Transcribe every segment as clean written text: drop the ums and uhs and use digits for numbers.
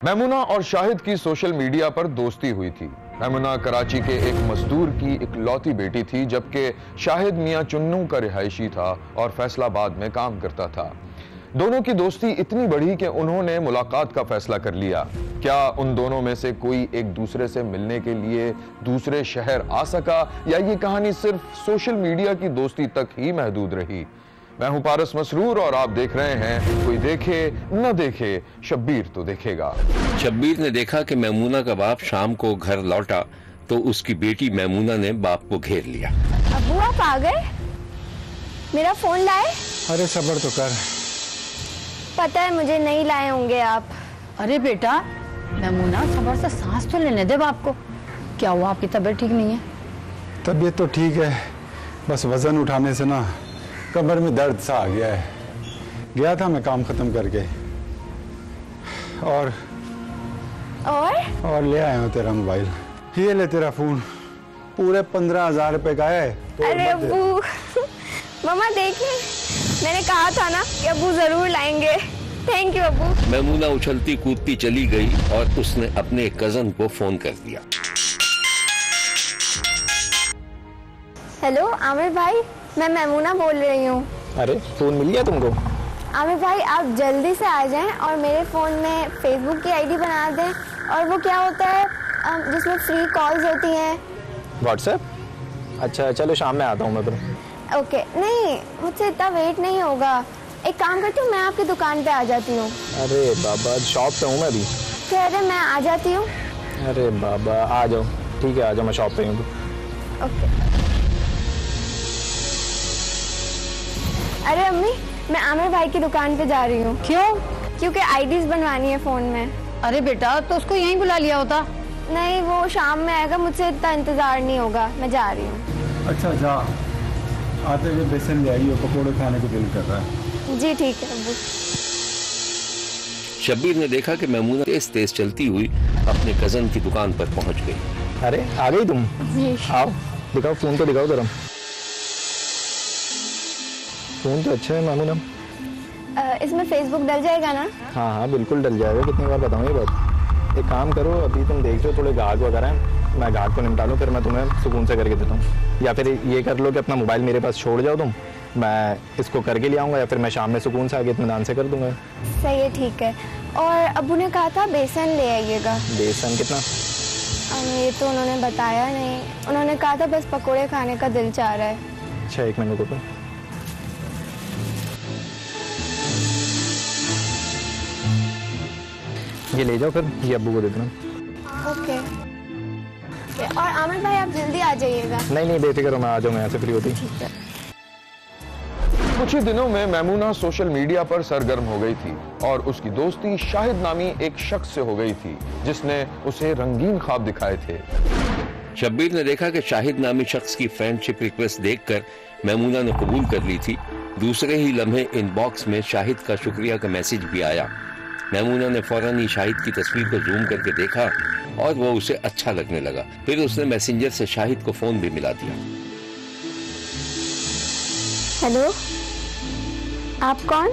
मैमुना और शाहिद की social media पर दोस्ती हुई थी। मैमुना कराची के एक मजदूर की इकलौती बेटी थी, जबकि शाहिद मियां चुन्नू का रिहायशी था और फैसलाबाद में काम करता था। दोनों की दोस्ती इतनी बढ़ी कि उन्होंने मुलाकात का फैसला कर लिया। क्या उन दोनों में से कोई एक दूसरे से मिलने के लिए दूसरे शहर आ सका, या ये कहानी सिर्फ सोशल मीडिया की दोस्ती तक ही महदूद रही? मैं हूं पारस मसरूर और आप देख रहे हैं कोई देखे न देखे, शब्बीर तो देखेगा। शब्बीर ने देखा कि मैमूना का बाप शाम को घर लौटा तो उसकी बेटी मैमूना ने बाप को घेर लिया। अब्बू आप आ गए? मेरा फोन लाए? अरे सब्र तो कर। पता है मुझे नहीं लाए होंगे आप। अरे बेटा मैमूना सब्र से सांस तो लेने दे बाप को। क्या हुआ, आपकी तबीयत ठीक नहीं है? तबीयत तो ठीक है, बस वजन उठाने से ना कमर में दर्द सा आ गया है। गया था मैं काम खत्म करके और ले आया हूँ तेरा मोबाइल। ये ले तेरा फोन, पूरे 15,000 रुपए का है। तो अरे अब्बू मम्मा देखिए, मैंने कहा था ना कि अब्बू जरूर लाएंगे। थैंक यू अब्बू। मैमूना उछलती कूदती चली गई और उसने अपने कजन को फोन कर दिया। हेलो आमिर भाई, मैं मैमूना बोल रही हूँ। अरे फोन मिल गया तुमको? आमिर भाई आप जल्दी से आ जाएं और मेरे फ़ोन में फेसबुक की आईडी बना दें। और वो क्या होता है जिसमें फ्री कॉल्स होती हैं। व्हाट्सएप? अच्छा चलो शाम में आता हूँ मैं फिर। ओके, नहीं मुझसे इतना वेट नहीं होगा। एक काम करती हूँ, मैं आपकी दुकान पे आ जाती हूँ। अरे बाबा शॉप पे हूँ मैं अभी। कह रहे मैं आ जाती हूँ। अरे बाबा आ जाओ, ठीक है आ जाओ, मैं शॉप पे हूँ। ओके। अरे अम्मी, मैं आमिर भाई की दुकान पे जा रही हूँ। क्यों? क्योंकि आईडीज बनवानी है फोन में। अरे बेटा तो उसको यहीं बुला लिया होता। नहीं वो शाम में आएगा, मुझसे इतना इंतजार नहीं होगा, मैं जा रही हूँ। अच्छा जा, आते हुए बेसन ले आई हो, पकौड़े खाने को दिल कर रहा है। जी ठीक है अब्बू। शब्बीर ने देखा कि मैमूना तेज तेज चलती हुई अपने कजन की दुकान पर पहुंच गई। अरे आ गई तुम? जी। आओ दिखाओ फोन तो दिखाओ जरा। फोन तो अच्छा है मैमूना। इसमें फेसबुक डल जाएगा ना? हाँ हाँ बिल्कुल डल जाएगा, कितनी बार बताऊँ ये बात। एक काम करो, अभी तुम देख रहे हो थोड़े गाहक वगैरह हैं, मैं गाहक को निपटा लूँ, फिर मैं तुम्हें सुकून से करके देता हूँ। या फिर ये कर लो कि अपना मोबाइल मेरे पास छोड़ जाओ तुम, मैं इसको करके ले आऊँगा, या फिर मैं शाम में सुकून से आगे इत्मीनान से कर दूँगा। सही है, ठीक है। और अब्बू ने कहा था बेसन ले आइएगा। बेसन कितना? ये तो उन्होंने बताया नहीं, उन्होंने कहा था बस पकोड़े खाने का दिल चाह रहा है। अच्छा एक मिनट रुको। ये ले जाओ फिर, ये अब्बू को दे देना। ओके। और आमिर भाई आप जल्दी आ जाइएगा। नहीं बेफिक्र हो, मैं आ जाऊँगा यहाँ से फ्री होती। ठीक है। कुछ ही दिनों में मैमुना सोशल मीडिया पर सरगर्म हो गई थी और उसकी दोस्ती शाहिद नामी एक शख्स से हो गई थी, जिसने उसे रंगीन ख्वाब दिखाए थे। शब्बीर ने देखा कि शाहिद नामी शख्स की फ्रेंडशिप रिक्वेस्ट देखकर मैमूना ने कबूल कर ली थी। दूसरे ही लम्हे इनबॉक्स में शाहिद का शुक्रिया का मैसेज भी आया। मैमूना ने फौरन ही शाहिद की तस्वीर को जूम करके देखा और वो उसे अच्छा लगने लगा। फिर उसने मैसेंजर से शाहिद को फोन भी मिला दिया। हेलो, आप कौन?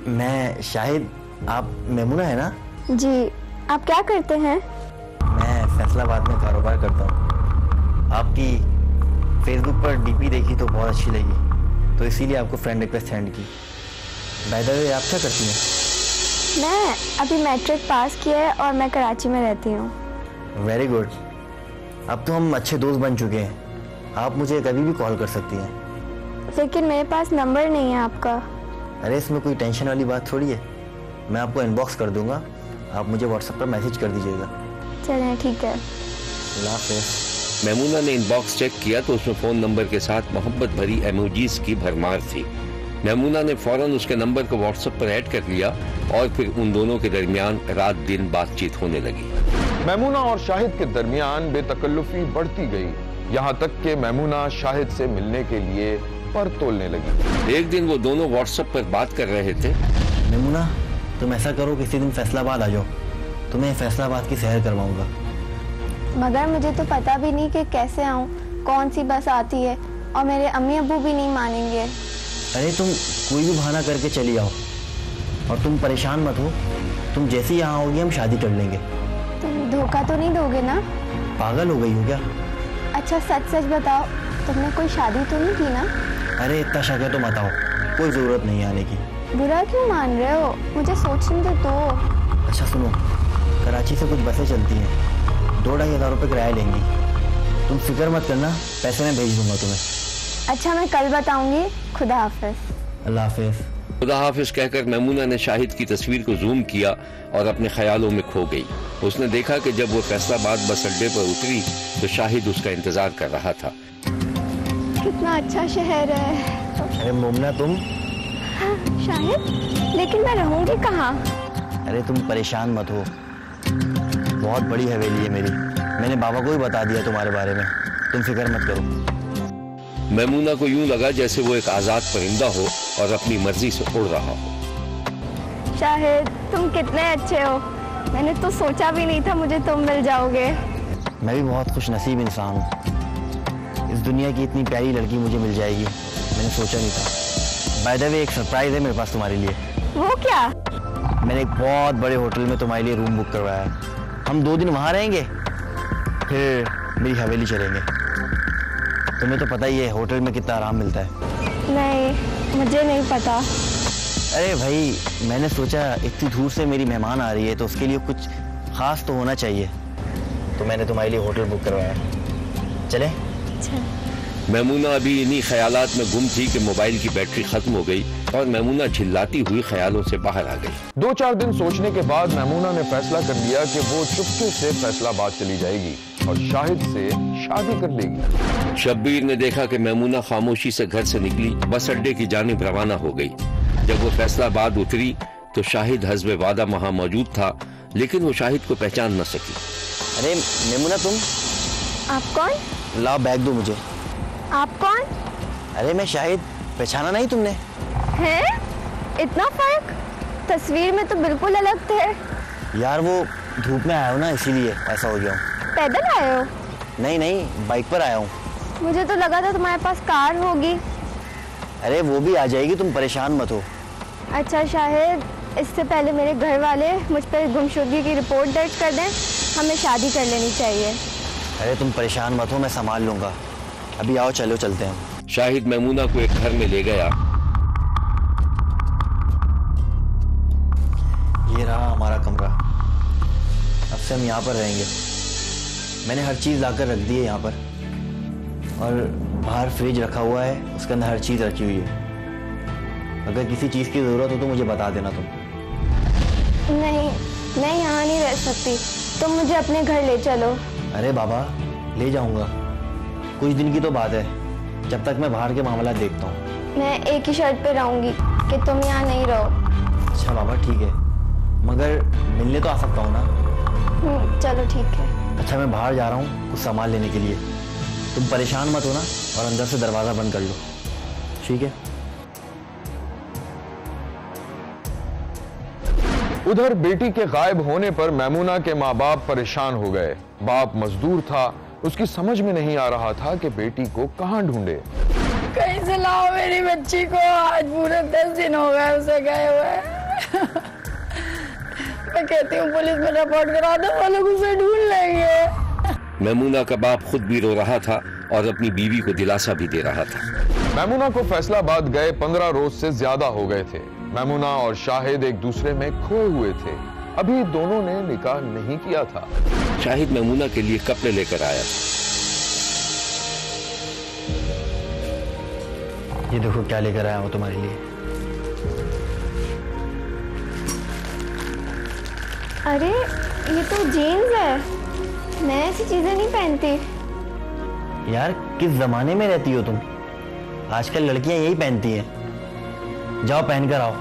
मैं शाहिद, आप मैमूना है ना? जी। आप क्या करते हैं? मैं फैसलाबाद में कारोबार करता हूँ। आपकी फेसबुक पर डीपी देखी तो बहुत अच्छी लगी, तो इसीलिए आपको फ्रेंड रिक्वेस्ट सेंड की। बाय द वे आप क्या करती हैं? मैं अभी मैट्रिक पास किया है और मैं कराची में रहती हूँ। Very good. अब तो हम अच्छे दोस्त बन चुके हैं, आप मुझे कभी भी कॉल कर सकती हैं। लेकिन मेरे पास नंबर नहीं है आपका। अरे इसमें कोई टेंशन वाली बात थोड़ी है, मैं आपको इनबॉक्स कर दूंगा, आप मुझे व्हाट्सएप पर मैसेज कर दीजिएगा। चलें ठीक है। अल्लाह हाफ़िज़। मैमूना ने इनबॉक्स चेक किया तो उसमें फोन नंबर के साथ मोहब्बत भरी इमोजीज की भरमार थी। मैमूना ने फौरन उसके नंबर को व्हाट्सएप पर ऐड कर लिया और फिर उन दोनों के दरमियान रात दिन बातचीत होने लगी। मैमुना और शाहिद के दरमियान बेतकल्लुफी बढ़ती गई, यहाँ तक कि मैमुना शाहिद से मिलने के लिए पर तोलने लगी। एक दिन वो दोनों व्हाट्सएप पर बात कर रहे थे। मैमूना तुम ऐसा करो, किसी दिन फैसलाबाद आ जाओ, तुम्हें फैसलाबाद की सैर करवाऊंगा। मगर मुझे तो पता भी नहीं कि कैसे आऊँ, कौन सी बस आती है, और मेरे अम्मी अब्बू भी नहीं मानेंगे। अरे तुम कोई भी बहाना करके चली आओ, और तुम परेशान मत हो, तुम जैसे ही यहाँ होगी हम शादी कर लेंगे। तुम धोखा तो नहीं दोगे ना? पागल हो गई हो क्या? अच्छा सच सच बताओ, तुमने कोई शादी तो नहीं की ना? अरे इतना शक है तो मत आओ, कोई ज़रूरत नहीं आने की। बुरा क्यों मान रहे हो? मुझे सोचने तो। अच्छा सुनो, कराची से कुछ बसें चलती हैं, 2-2,500 रुपये किराया लेंगी। तुम फिक्र मत करना, पैसे मैं भेज दूंगा तुम्हें। अच्छा मैं कल बताऊंगी। खुदा हाफिज। अल्लाह हाफिज। खुदा हाफिज कहकर मैमूना ने शाहिद की तस्वीर को जूम किया और अपने ख्यालों में खो गई। उसने देखा कि जब वो फैसलाबाद बस अड्डे पर उतरी तो शाहिद उसका इंतजार कर रहा था। कितना अच्छा शहर है। अरे मोमना तुम? हाँ, शाहिद, लेकिन मैं रहूंगी कहाँ? अरे तुम परेशान मत हो, बहुत बड़ी हवेली है मेरी। मैंने बाबा को भी बता दिया तुम्हारे बारे में, तुम फिक्र मत करो। मैमूना को यूं लगा जैसे वो एक आजाद परिंदा हो और अपनी मर्जी से उड़ रहा हो। शाहिद तुम कितने अच्छे हो, मैंने तो सोचा भी नहीं था मुझे तुम मिल जाओगे। मैं भी बहुत खुशनसीब इंसान हूँ, इस दुनिया की इतनी प्यारी लड़की मुझे मिल जाएगी मैंने सोचा नहीं था। बाय द वे एक सरप्राइज है मेरे पास तुम्हारे लिए। वो क्या? मैंने एक बहुत बड़े होटल में तुम्हारे लिए रूम बुक करवाया है। हम 2 दिन वहाँ रहेंगे, फिर मेरी हवेली चलेंगे। तुम्हें तो पता ही है होटल में कितना आराम मिलता है। नहीं, मुझे नहीं पता। अरे भाई, मैंने सोचा इतनी दूर से मेरी मेहमान आ रही है तो उसके लिए कुछ खास तो होना चाहिए, तो मैंने तुम्हारे लिए होटल बुक करवाया। चले? मैमूना अभी इन्हीं ख्यालात में गुम थी कि मोबाइल की बैटरी खत्म हो गई और मैमूना चिल्लाती हुई ख्यालों से बाहर आ गई। 2-4 दिन सोचने के बाद मैमूना ने फैसला कर लिया कि वो चुपके से फैसलाबाद चली जाएगी और शाहिद से शादी कर लेगी। शब्बीर ने देखा कि मैमूना खामोशी से घर से निकली, बस अड्डे की जानिब रवाना हो गई। जब वो फैसलाबाद उतरी तो शाहिद हस्बे वादा वहां मौजूद था, लेकिन वो शाहिद को पहचान न सकी। अरे मेमुना तुम? आप कौन? लाओ बैग दो मुझे। आप कौन? अरे मैं शाहिद, पहचाना नहीं तुमने? हैं? इतना फर्क? तस्वीर में तो बिल्कुल अलग थे। यार वो धूप में आया हूँ ना, इसीलिए ऐसा हो गया हूँ। पैदल आए हो? नहीं, बाइक पर आया हूँ। मुझे तो लगा था तुम्हारे पास कार होगी। अरे वो भी आ जाएगी, तुम परेशान मत हो। अच्छा शाहिद, इससे पहले मेरे घर वाले मुझ पर गुमशुदगी की रिपोर्ट दर्ज कर दें, हमें शादी कर लेनी चाहिए। अरे तुम परेशान मत हो, मैं संभाल लूंगा। अभी आओ चलो चलते हैं। शाहिद मैमूना को एक घर में ले गया। ये रहा हमारा कमरा, अब से हम यहाँ पर रहेंगे। मैंने हर चीज़ लाकर रख दी है यहाँ पर, और बाहर फ्रिज रखा हुआ है, उसके अंदर हर चीज़ रखी हुई है। अगर किसी चीज़ की ज़रूरत हो तो मुझे बता देना तुम। नहीं, मैं यहाँ नहीं रह सकती, तुम मुझे अपने घर ले चलो। अरे बाबा, ले जाऊंगा, कुछ दिन की तो बात है, जब तक मैं बाहर के मामला देखता हूँ। मैं एक ही शर्त पे रहूंगी कि तुम यहाँ नहीं रहो। अच्छा बाबा ठीक है, मगर मिलने तो आ सकता हूँ ना? चलो ठीक है। अच्छा मैं बाहर जा रहा हूँ कुछ सामान लेने के लिए, तुम परेशान मत हो ना, और अंदर से दरवाज़ा बंद कर लो, ठीक है? उधर बेटी के गायब होने पर मैमूना के माँ बाप परेशान हो गए। बाप मजदूर था, उसकी समझ में नहीं आ रहा था कि बेटी को कहाँ ढूंढे। कहीं से लाओ मेरी बच्ची को, आज पूरे 10 दिन हो गए उसे गए हुए। मैं कहती हूँ पुलिस में रिपोर्ट करा दो, वो लोग उसे ढूंढ लेंगे। मैमूना का बाप खुद भी रो रहा था और अपनी बीवी को दिलासा भी दे रहा था। मैमूना को फैसलाबाद गए 15 रोज से ज्यादा हो गए थे। मैमूना और शाहिद एक दूसरे में खोए हुए थे, अभी दोनों ने निकाह नहीं किया था। शाहिद मैमूना के लिए कपड़े लेकर आया। ये देखो क्या लेकर आया हूँ तुम्हारे लिए। अरे ये तो जीन्स है, मैं ऐसी चीजें नहीं पहनती। यार किस जमाने में रहती हो तुम, आजकल लड़कियां यही पहनती हैं। जाओ पहन कर आओ,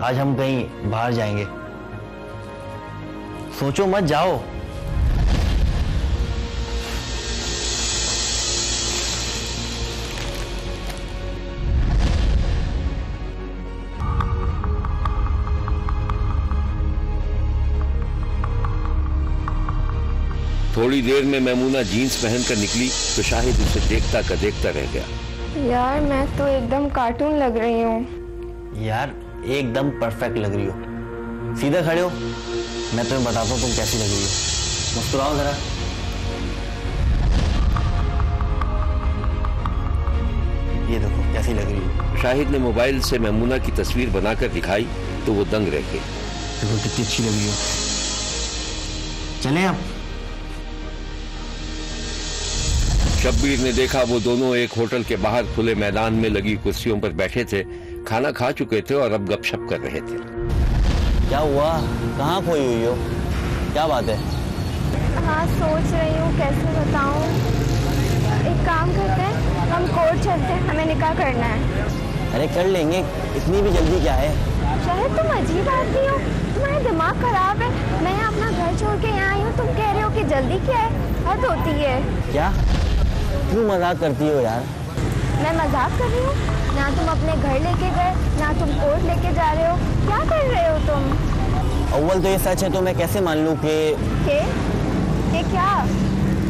आज हम कहीं बाहर जाएंगे। सोचो मत, जाओ। थोड़ी देर में मैमूना जीन्स पहनकर निकली तो शाहिद उसे देखता का देखता रह गया। यार मैं तो एकदम कार्टून लग रही हूँ। यार एकदम परफेक्ट लग रही हो, सीधा खड़े हो, मैं तुम्हें बताता हूँ तुम कैसी लग रही हो। मुस्कुराओ जरा। ये देखो कैसी लग रही हो। शाहिद ने मोबाइल से मैमूना की तस्वीर बनाकर दिखाई तो वो दंग रह गए। देखो कितनी अच्छी लग रही हो। चलें अब। शब्बीर ने देखा वो दोनों एक होटल के बाहर खुले मैदान में लगी कुर्सियों पर बैठे थे, खाना खा चुके थे और अब गपशप कर रहे थे। क्या हुआ, कहाँ खोई हुई हो, क्या बात है? हाँ सोच रही हूँ कैसे बताऊँ। एक काम करते हैं, हम कोर्ट चलते हैं, हमें निकाह करना है। अरे कर लेंगे, इतनी भी जल्दी क्या है? शायद तुम अजीब आदमी हो, तुम्हारा दिमाग खराब है। मैं अपना घर छोड़ के यहाँ आई हूँ, तुम कह रहे हो कि जल्दी क्या है? हद होती है। क्या क्यों मजाक करती हो यार? मैं मजाक कर रही हूँ? ना तुम अपने घर लेके गए, ना तुम कोर्ट लेके जा रहे हो, क्या कर रहे हो तुम? अव्वल तो ये सच है तो मैं कैसे मान लूँ कि क्या?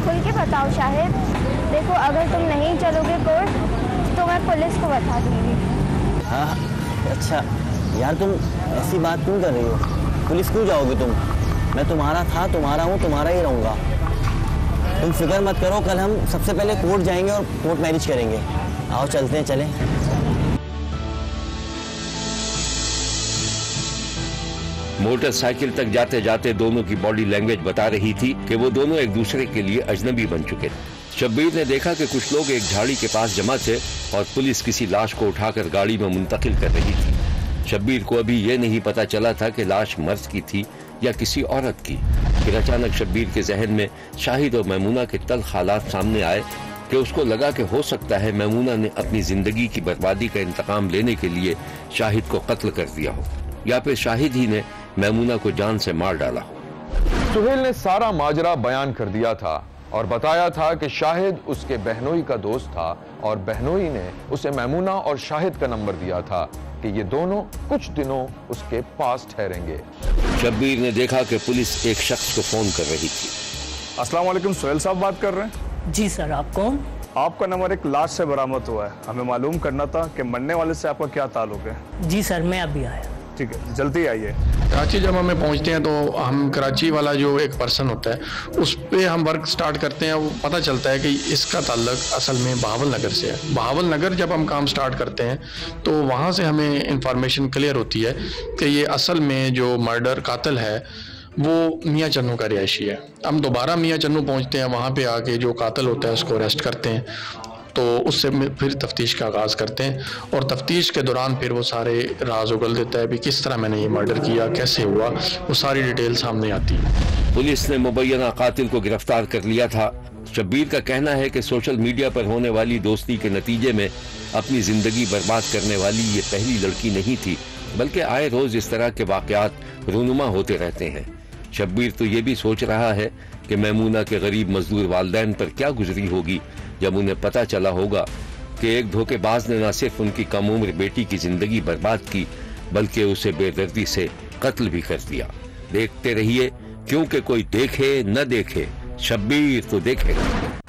खुल के बताओ शाहिद। देखो अगर तुम नहीं चलोगे कोर्ट तो मैं पुलिस को बता दूंगी। हाँ अच्छा यार, तुम ऐसी बात क्यों कर रही हो? पुलिस क्यों जाओगे तुम? मैं तुम्हारा था, तुम्हारा हूँ, तुम्हारा ही रहूँगा। तुम फिक्र मत करो, कल हम सबसे पहले कोर्ट जाएंगे और कोर्ट मैरिज करेंगे। आओ चलते हैं, चलें। मोटरसाइकिल तक जाते जाते दोनों की बॉडी लैंग्वेज बता रही थी कि वो दोनों एक दूसरे के लिए अजनबी बन चुके थे। शब्बीर ने देखा कि कुछ लोग एक झाड़ी के पास जमा थे और पुलिस किसी लाश को उठाकर गाड़ी में मुंतकिल कर रही थी। शब्बीर को अभी ये नहीं पता चला था कि लाश मर्द की थी या किसी औरत की। फिर अचानक शब्बीर के जहन में शाहिद और मैमूना के तल्ख हालात सामने आए कि उसको लगा कि हो सकता है मैमूना ने अपनी जिंदगी की बर्बादी का इंतकाम लेने के लिए शाहिद को कत्ल कर दिया हो, या फिर शाहिद ही ने मैमूना को जान से मार डाला हो। सुहेल ने सारा माजरा बयान कर दिया था और बताया था कि शाहिद उसके बहनोई का दोस्त था और बहनोई ने उसे मैमूना और शाहिद का नंबर दिया था कि ये दोनों कुछ दिनों उसके पास ठहरेंगे। शब्बीर ने देखा कि पुलिस एक शख्स को फोन कर रही थी। अस्सलाम वालेकुम, सुहेल साहब बात कर रहे हैं? जी सर, आप कौन? आपका नंबर एक लाश से बरामद हुआ है, हमें मालूम करना था कि मरने वाले से आपका क्या ताल्लुक है। जी सर, मैं अभी आया। ठीक है, जल्दी आइए। कराची जब हमें पहुंचते हैं तो हम कराची वाला जो एक पर्सन होता है उस पे हम वर्क स्टार्ट करते हैं। वो पता चलता है कि इसका ताल्लुक असल में बहावल नगर से है। बहावल नगर जब हम काम स्टार्ट करते हैं तो वहाँ से हमें इंफॉर्मेशन क्लियर होती है कि ये असल में जो मर्डर कातिल है वो मियाँ चन्नू का रिहायशी है। हम दोबारा मियाँ चन्नू पहुँचते हैं, वहाँ पे आके जो कातिल होता है उसको अरेस्ट करते हैं, तो उससे फिर तफ्तीश का आगाज़ करते हैं और तफ्तीश के दौरान फिर वो सारे राज उगल देता है भी किस तरह मैंने ये मर्डर किया, कैसे हुआ, वो सारी डिटेल सामने आती है। पुलिस ने मुबैना कातिल को गिरफ्तार कर लिया था। शब्बीर का कहना है कि सोशल मीडिया पर होने वाली दोस्ती के नतीजे में अपनी जिंदगी बर्बाद करने वाली ये पहली लड़की नहीं थी, बल्कि आए रोज इस तरह के वाकयात रूनुमा होते रहते हैं। शब्बीर तो ये भी सोच रहा है कि मैमूना के गरीब मजदूर वालिदैन पर क्या गुजरी होगी जब उन्हें पता चला होगा कि एक धोखेबाज ने न सिर्फ उनकी कम उम्र बेटी की जिंदगी बर्बाद की बल्कि उसे बेदर्दी से कत्ल भी कर दिया। देखते रहिए, क्योंकि कोई देखे न देखे, शब्बीर तो देखेगा।